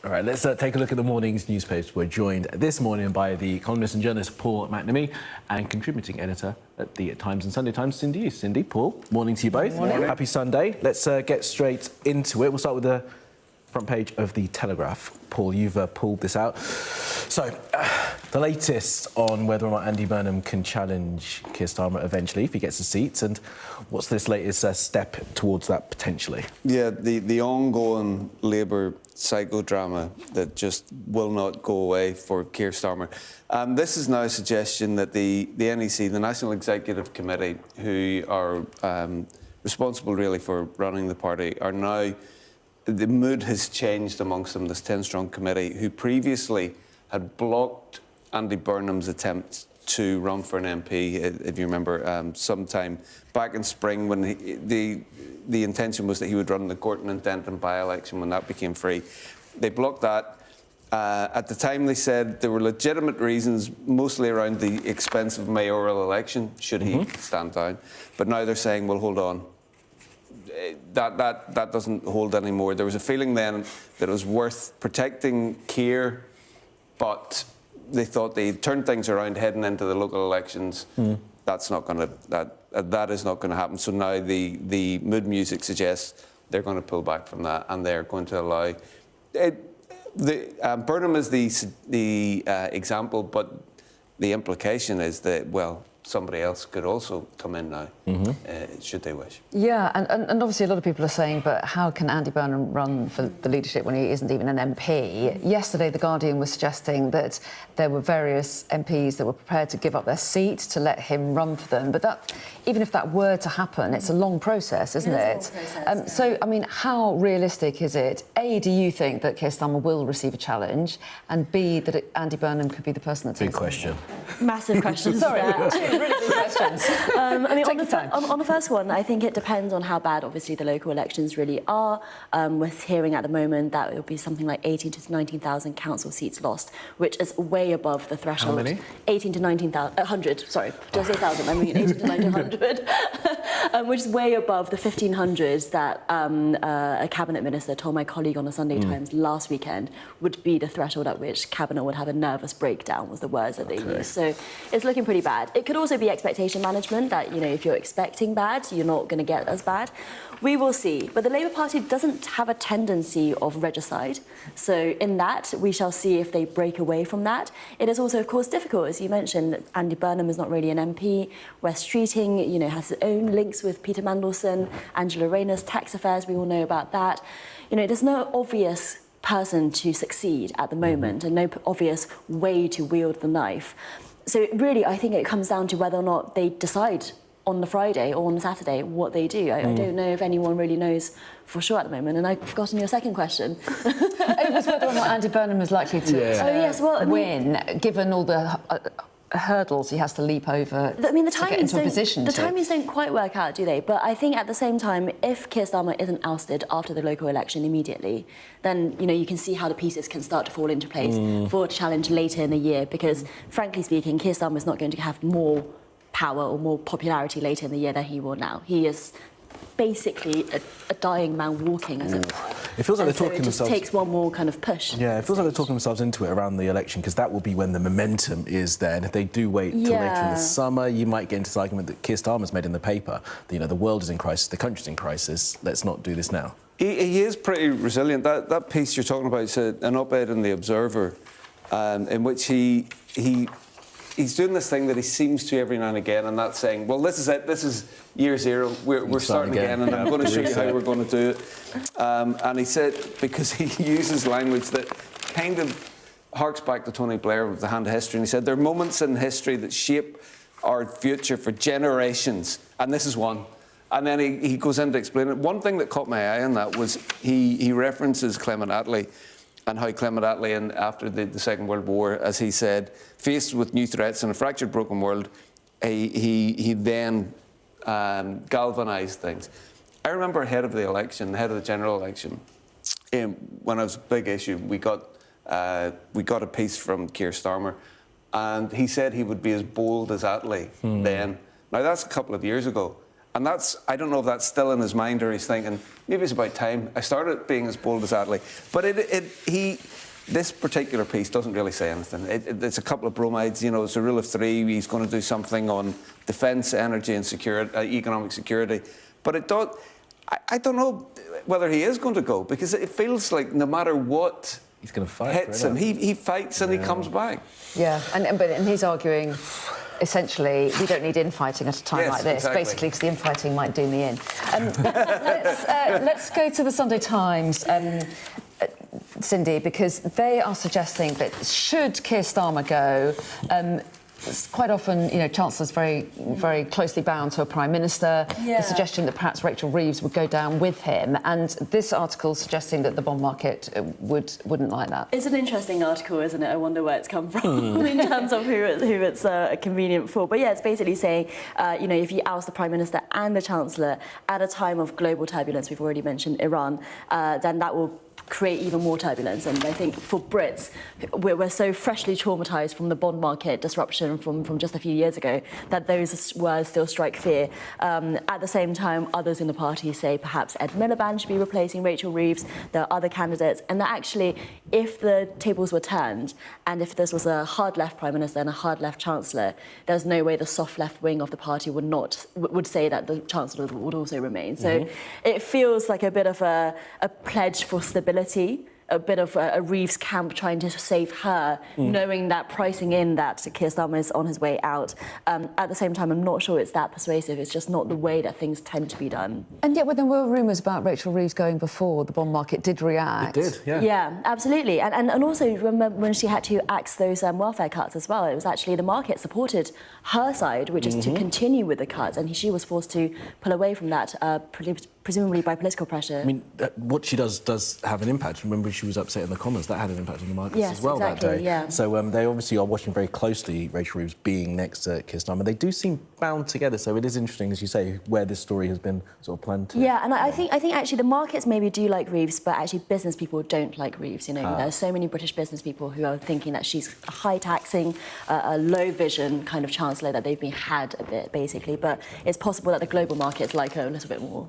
All right, let's take a look at the morning's newspapers. We're joined this morning by the columnist and journalist Paul McNamee and contributing editor at the Times and Sunday Times, Cindy. Cindy, Paul, morning to you both. Morning. Happy Sunday. Let's get straight into it. We'll start with the front page of the Telegraph. Paul, you've pulled this out. So, the latest on whether or not Andy Burnham can challenge Keir Starmer eventually if he gets a seat, and what's this latest step towards that potentially? Yeah, the ongoing Labour psychodrama that just will not go away for Keir Starmer. This is now a suggestion that the NEC, the National Executive Committee, who are responsible really for running the party, are now... The mood has changed amongst them, this 10-strong committee, who previously had blocked Andy Burnham's attempt to run for an MP, if you remember, sometime back in spring when the intention was that he would run the Gorton and Denton by-election when that became free. They blocked that. At the time, they said there were legitimate reasons, mostly around the expensive mayoral election, should he stand down. But now they're saying, well, hold on. That doesn't hold anymore. There was a feeling then that it was worth protecting Keir, but they thought they'd turn things around heading into the local elections. That's not going to that is not going to happen. So now the mood music suggests they're going to pull back from that, and they're going to allow Burnham is the example, but the implication is that, well, somebody else could also come in now, should they wish. Yeah, and obviously a lot of people are saying, but how can Andy Burnham run for the leadership when he isn't even an MP? Yesterday, The Guardian was suggesting that there were various MPs that were prepared to give up their seat to let him run for them. But that, even if that were to happen, it's a long process, isn't it? So, I mean, how realistic is it? A, do you think that Keir Starmer will receive a challenge? And B, that Andy Burnham could be the person that takes Big question. Massive question. Sorry, really big questions. I mean, Take on the first one, I think it depends on how bad, obviously, the local elections really are. We're hearing at the moment that it will be something like 18 to 19,000 council seats lost, which is way above the threshold. How many? 18 to 19,000, 100, sorry, did I say 1,000? I mean 18 to 1900, which is way above the 1,500s that a cabinet minister told my colleague on the Sunday Times last weekend would be the threshold at which cabinet would have a nervous breakdown, was the words that they used. So it's looking pretty bad. It could also be expectation management, that, you know, if you're expecting bad, you're not going to get as bad. We will see. But the Labour Party doesn't have a tendency of regicide. So in that, we shall see if they break away from that. It is also, of course, difficult. As you mentioned, Andy Burnham is not really an MP. West Streeting, you know, has its own links with Peter Mandelson, Angela Rayner's tax affairs, we all know about that. You know, there's no obvious person to succeed at the moment and no obvious way to wield the knife. So really, I think it comes down to whether or not they decide on the Friday or on the Saturday what they do. I don't know if anyone really knows for sure at the moment. And I've forgotten your second question. It was whether or not Andy Burnham is likely to win, given all the hurdles he has to leap over to get into a position. The timings don't quite work out, do they? But I think at the same time, if Keir Starmer isn't ousted after the local election immediately, then, you know, you can see how the pieces can start to fall into place for a challenge later in the year. Because, frankly speaking, Keir Starmer is not going to have more power or more popularity later in the year than he will now. He is basically a dying man walking, as it were. It feels like they're talking themselves... It just takes one more kind of push. Yeah, it feels like they're talking themselves into it around the election, because that will be when the momentum is there. And if they do wait till later in the summer, you might get into this argument that Keir Starmer's made in the paper. That, you know, the world is in crisis, the country's in crisis, let's not do this now. He is pretty resilient. That piece you're talking about is an op-ed in The Observer, in which he's doing this thing that he seems to every now and again, and that's saying, well, this is it, this is year zero, we're starting again, and I'm going to show you how we're going to do it. And he said, because he uses language that kind of harks back to Tony Blair with the hand of history, and he said, there are moments in history that shape our future for generations, and this is one. And then he goes in to explain it. One thing that caught my eye on that was he references Clement Attlee, and how Clement Attlee, after the Second World War, as he said, faced with new threats in a fractured, broken world, he then galvanised things. I remember ahead of the election, ahead of the general election, when it was a big issue, we got a piece from Keir Starmer, and he said he would be as bold as Attlee then. Now, that's a couple of years ago. And I don't know if that's still in his mind or he's thinking, maybe it's about time I started being as bold as Attlee. But this particular piece doesn't really say anything. It's a couple of bromides, you know, it's a rule of three. He's going to do something on defence, energy and security, economic security. But I don't know whether he is going to go, because it feels like no matter what he's going to fight hits him, he fights and he comes back. Yeah, and he's arguing, essentially, we don't need infighting at a time like this, exactly. basically, because the infighting might do me in. Let's go to the Sunday Times, Cindy, because they are suggesting that should Keir Starmer go, quite often, you know, Chancellor's very, very closely bound to a Prime Minister. Yeah. The suggestion that perhaps Rachel Reeves would go down with him, and this article suggesting that the bond market wouldn't like that. It's an interesting article, isn't it? I wonder where it's come from in terms of who it's convenient for. But yeah, it's basically saying, you know, if you oust the Prime Minister and the Chancellor at a time of global turbulence, we've already mentioned Iran, then that will create even more turbulence. And I think for Brits, we're so freshly traumatised from the bond market disruption from just a few years ago that those words still strike fear. At the same time, others in the party say perhaps Ed Miliband should be replacing Rachel Reeves. There are other candidates. And that actually, if the tables were turned and if this was a hard left Prime Minister and a hard left Chancellor, there's no way the soft left wing of the party would say that the Chancellor would also remain. So it feels like a bit of a pledge for stability, a bit of a Reeves camp trying to save her, knowing that, pricing in that Keir Starmer is on his way out. At the same time, I'm not sure it's that persuasive. It's just not the way that things tend to be done. And yet, when there were rumours about Rachel Reeves going before, the bond market did react. It did, yeah. Yeah, absolutely. And also, remember when she had to axe those welfare cuts as well, it was actually the market supported her side, which is to continue with the cuts, and she was forced to pull away from that, presumably by political pressure. I mean, what she does have an impact. Remember, she was upset in the Commons. That had an impact on the markets as well exactly, that day. Yeah. So they obviously are watching very closely Rachel Reeves being next to Keir Starmer. They do seem bound together, so it is interesting, as you say, where this story has been sort of planned to. Yeah, and I think actually the markets maybe do like Reeves, but actually business people don't like Reeves. You know, there's so many British business people who are thinking that she's a high taxing, a low vision kind of chancellor that they've been had a bit, basically. But it's possible that the global markets like her a little bit more.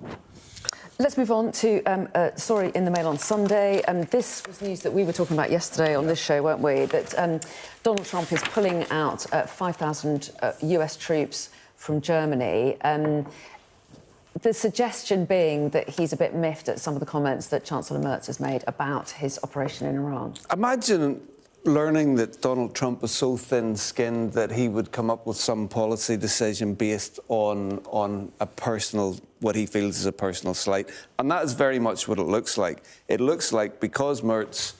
Let's move on to a story in the Mail on Sunday. This was news that we were talking about yesterday on this show, weren't we? That Donald Trump is pulling out 5,000 US troops from Germany. The suggestion being that he's a bit miffed at some of the comments that Chancellor Merz has made about his operation in Iran. Imagine learning that Donald Trump is so thin-skinned that he would come up with some policy decision based on a personal, what he feels is a personal slight. And that is very much what it looks like. It looks like because Merz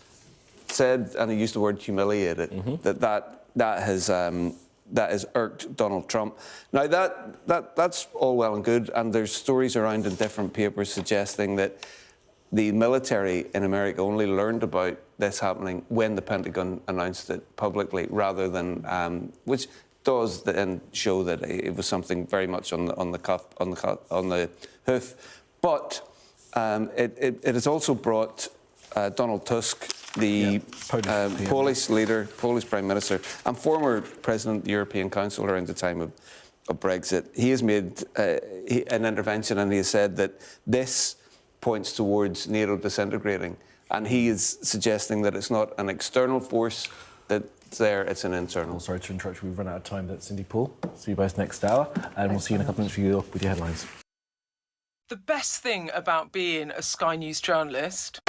said, and he used the word humiliated, that has irked Donald Trump. Now, that's all well and good, and there's stories around in different papers suggesting that the military in America only learned about this happening when the Pentagon announced it publicly, rather than which does then show that it was something very much on the hoof. But it has also brought Donald Tusk, the Polish leader, Polish Prime Minister, and former President of the European Council around the time of Brexit. He has made an intervention, and he has said that this points towards NATO disintegrating, and he is suggesting that it's not an external force that's there, it's an internal. Oh, sorry to interrupt you, we've run out of time. That's Cindy Paul. See you both next hour, and we'll see you in a couple of minutes with your headlines. The best thing about being a Sky News journalist